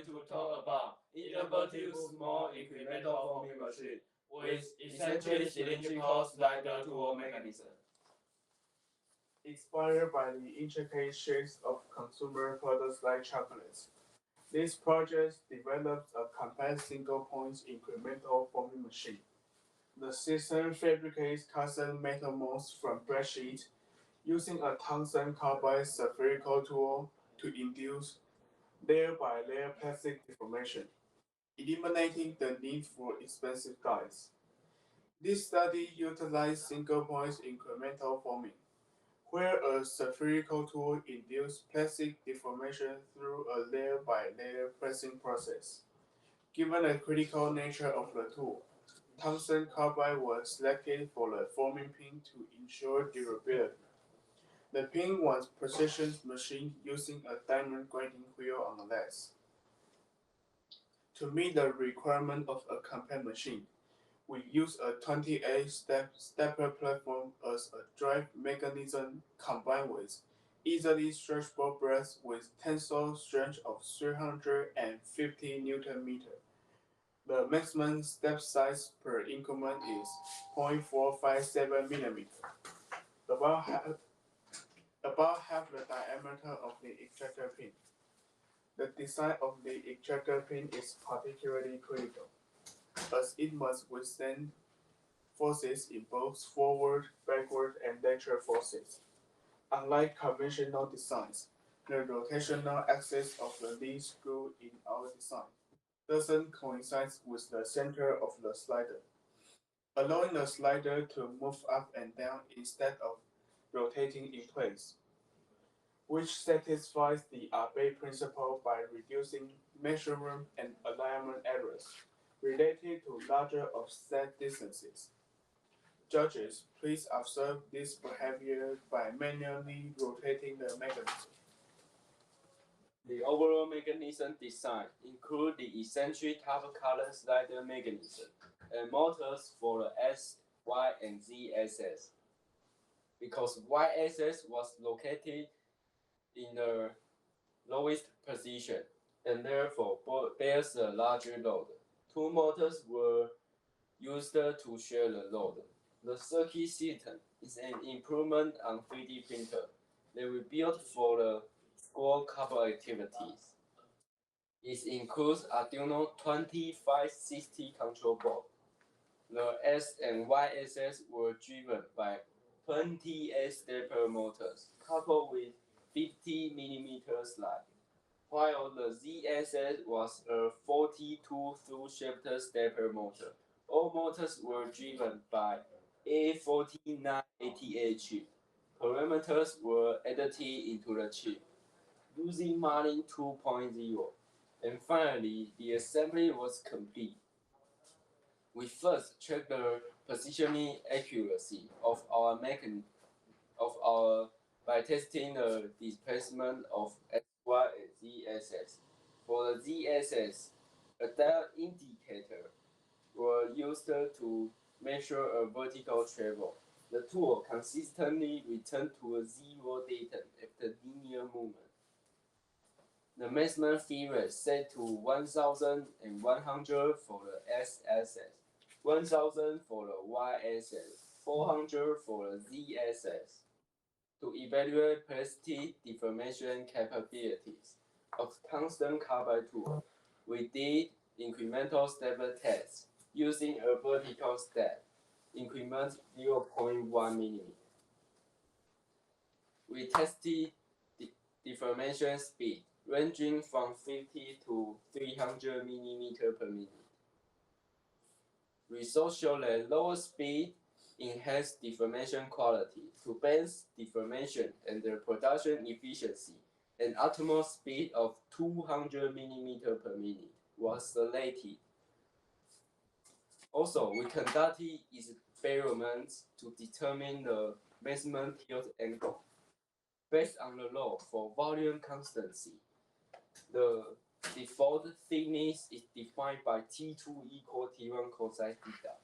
going to talk about innovative small incremental forming machine with eccentric cylindrical slider tool mechanism. Inspired by the intricate shapes of consumer products like chocolates, this project develops a compact single-point incremental forming machine. The system fabricates custom metal molds from bread sheet using a tungsten carbide spherical tool to induce layer-by-layer plastic deformation, eliminating the need for expensive dies. This study utilized single-point incremental forming, where a spherical tool induced plastic deformation through a layer-by-layer pressing process. Given the critical nature of the tool, tungsten carbide was selected for the forming pin to ensure durability. The pin was precision machined using a diamond grinding wheel on the lathe. To meet the requirement of a compact machine, we use a 28-step stepper platform as a drive mechanism combined with easily stretchable brass with tensile strength of 350 Newton meter. The maximum step size per increment is 0.457 mm, about half, about half the diameter of the ejector pin. The design of the ejector pin is particularly critical, as it must withstand forces in both forward, backward, and lateral forces. Unlike conventional designs, the rotational axis of the lead screw in our design doesn't coincide with the center of the slider, allowing the slider to move up and down instead of rotating in place, which satisfies the Abe principle by reducing measurement and alignment errors related to larger offset distances. Judges, please observe this behavior by manually rotating the mechanism. The overall mechanism design includes the eccentric copper color slider mechanism and motors for the S, Y, and Z axis. Because Y axis was located in the lowest position and therefore bears a larger load, two motors were used to share the load. The circuit system is an improvement on 3D printer that we built for the school couple activities. It includes Arduino 2560 control board. The S and Y axis were driven by 28 stepper motors coupled with 50 mm slide, while the Z axis was a 42 through shifter stepper motor. All motors were driven by A4988 chip. Parameters were added into the chip using Marlin 2.0, and finally the assembly was complete. We first checked the positioning accuracy of our by testing the displacement of S, Y, and Z axis. For the Z axis, a dial indicator were used to measure a vertical travel. The tool consistently returned to a zero datum after linear movement. The maximum feed rate set to 1,100 for the S axis, 1,000 for the Y axis, 400 for the Z axis. To evaluate plastic deformation capabilities of tungsten carbide tool, we did incremental stepper tests using a vertical step, increment 0.1 mm. We tested deformation speed ranging from 50 to 300 mm per minute. Results show that lower speed enhanced deformation quality to balance deformation and the production efficiency. An optimal speed of 200 mm per minute was selected. Also, we conducted experiments to determine the maximum tilt angle. Based on the law for volume constancy, the default thickness is defined by T2 equal T1 cosine theta.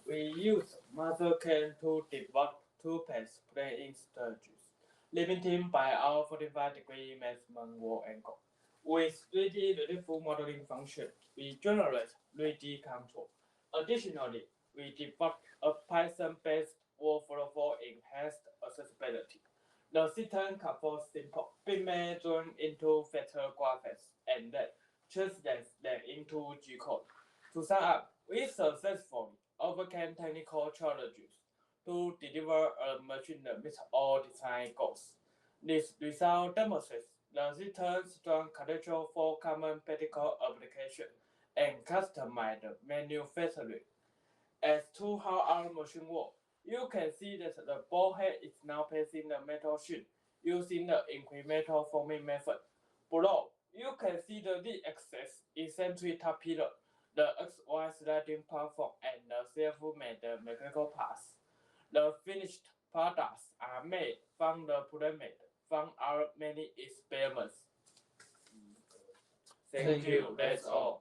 We use mother can to develop two-phase playing strategies, limiting by our 45-degree maximum wall angle. With 3D beautiful following function. We generate 3D control. Additionally, we developed a Python-based workflow for enhanced accessibility. The system covers simple bitmap drawn into vector graphics and then translates them into G code. To sum up, we successfully overcame technical challenges to deliver a machine that meets all design goals. This result demonstrates the system's strong potential for common practical application and customized manufacturing. As to how our machine works, you can see that the ball head is now passing the metal sheet using the incremental forming method. Below, you can see the Z-axis eccentric top pillar, the XY sliding platform, and the self-made mechanical parts. The finished products are made from the pre-made from our many experiments. Thank you. That's all.